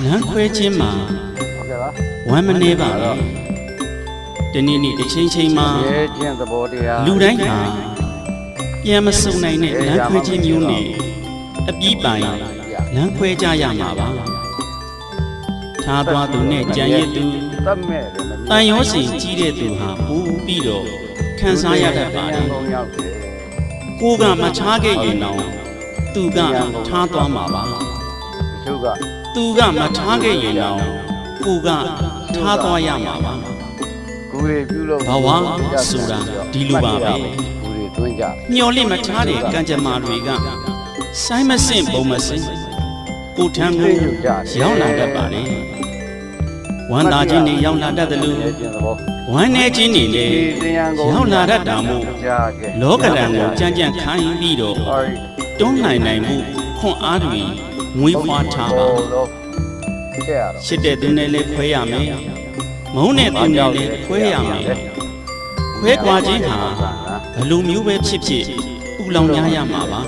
လမ်းခွဲခြင်းမှာဝမ်းမနေပါနဲ့တနေ့နေ့တစ်ချိန်ချိန်မှာလူတိုင်းဟာပြန်မစုံနိုင်တဲ့လမ်းခွဲခြင်းမျိုးနဲ့အပြီးပိုင်လမ်းခွဲကြရမှာပါထားသွားသူနဲ့ကြံရည်သူတန်ရောစီကြီးတဲ့သူဟာပူပြီးတော့ခံစားရတတ်ပါတယ်ကိုကမချားခဲ့ရင်တော့သူကထားသွားမှာပါသူကမထားခဲ့ရင်တော့ကိုကထားသွားရမှာပါဘဝဆိုတာဒီလိုပါပဲမျော်လင့်မထားတဲ့ကံကြမ္မာတွေကဆိုင်းမစင့်ပုံမစင့်ကိုထမ်းကိုရောက်လာတတ်ပါလေဝမ်းသာခြင်းတွေရောက်လာတတ်တယ်လို့ဝမ်းနေခြင်းတွေလည်းရောက်လာတတ်တာမို့လောကဓာတ်ကိုကြမ်းကြမ်းခိုင်းပြီးတော့တွန်းနိုင်မှုခွန်အားတွေငွေဖွားထားပါရှစ်တဲ့သူနဲ့လည်းခွဲရမယ်မုန်းတဲ့သူနဲ့လည်းခွဲရမယ်ခွဲခွာခြင်းဟာဘလူမျိုးပဲဖြစ်ဖြစ်ဥလောင်များရမှာပါ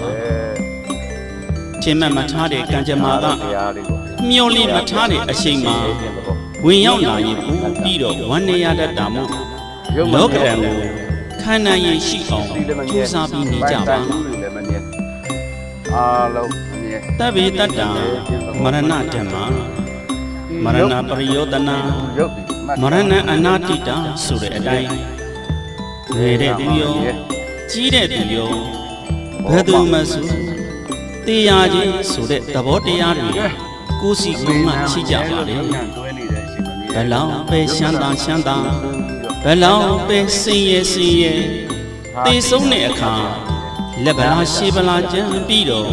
ချင်းမထားတဲ့ကံကြမ္မာကမျောလင့်မထားတဲ့အချိန်မှာဝင်ရောက်လာရင်ပူပြီးတော့ဝမ်းနေရတတ်တာမို့လောကဓာတ်ကိုခံနိုင်ရင်ရှိအောင်ကြိုးစားပြီးနေကြပါတဗ္ဗေတတ္တမရဏဓမ္မမရဏပရိယောတနာမရဏအနာတိတာဆိုတဲ့အတိုင်းငယ်တဲ့သူရောကြီးတဲ့သူရောဘယ်သူမှဆိုတရားချင်းဆိုတဲ့သဘောတရားတွေကိုယ်စီကိုယ်မှရှိကြပါလေဘယ်လောက်ပဲရှမ်းသာဘယ်လောက်ပဲစင်ရဲသေဆုံးတဲ့အခါလက်ဗလာရှေးဗလာကျန်ပြီးတော့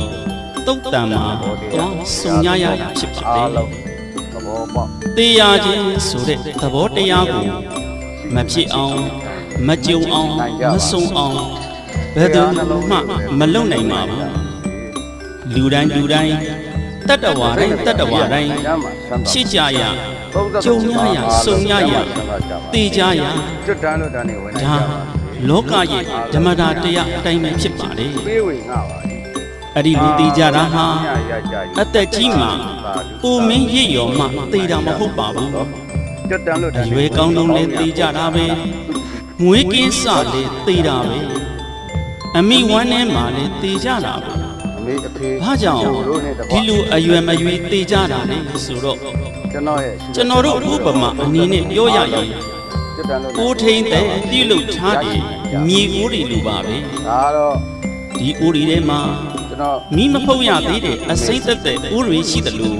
တုတ်တံမှာတော့စုံရရဖြစ်ပါလေတရားချင်းဆိုတဲ့သဘောတရားကိုမဖြစ်အောင်မကြုံအောင်မဆုံးအောင်ဘယ်သူမှမလုံနိုင်ပါဘူးလူတိုင်းတတ္တဝါတိုင်းဖြစ်ကြရကြုံရရစုံရရသိကြရဒါလောကရဲ့ဓမ္မတာတရားအတိုင်းပဲဖြစ်ပါလေအဲ့ဒီလူသိကြတာဟာအသက်ကြီးမှပုံမင်းရစ်ရောမှသိတာမဟုတ်ပါဘူးအရွယ်ကောင်းလုံးလည်းသိကြတာပဲမွေးကင်းစလည်းသိတာပဲအမိဝမ်းထဲမှာလည်းသိကြတာပဲဘာကြောင့်ဒီလိုအရွယ်မရွေးသိကြတာလဲဆိုတော့ကျွန်တော်တို့ဥပမာအနေနဲ့ပြောရရင်ကိုထိန်တဲ့ပြုလုပ်ထားတဲ့မြေအိုးတွေလိုပါပဲဒီအိုးတွေထဲမှာမိမဖုတ်ရသေးတဲ့အစိမ့်သက်တဲ့အိုးတွေရှိတယ်လို့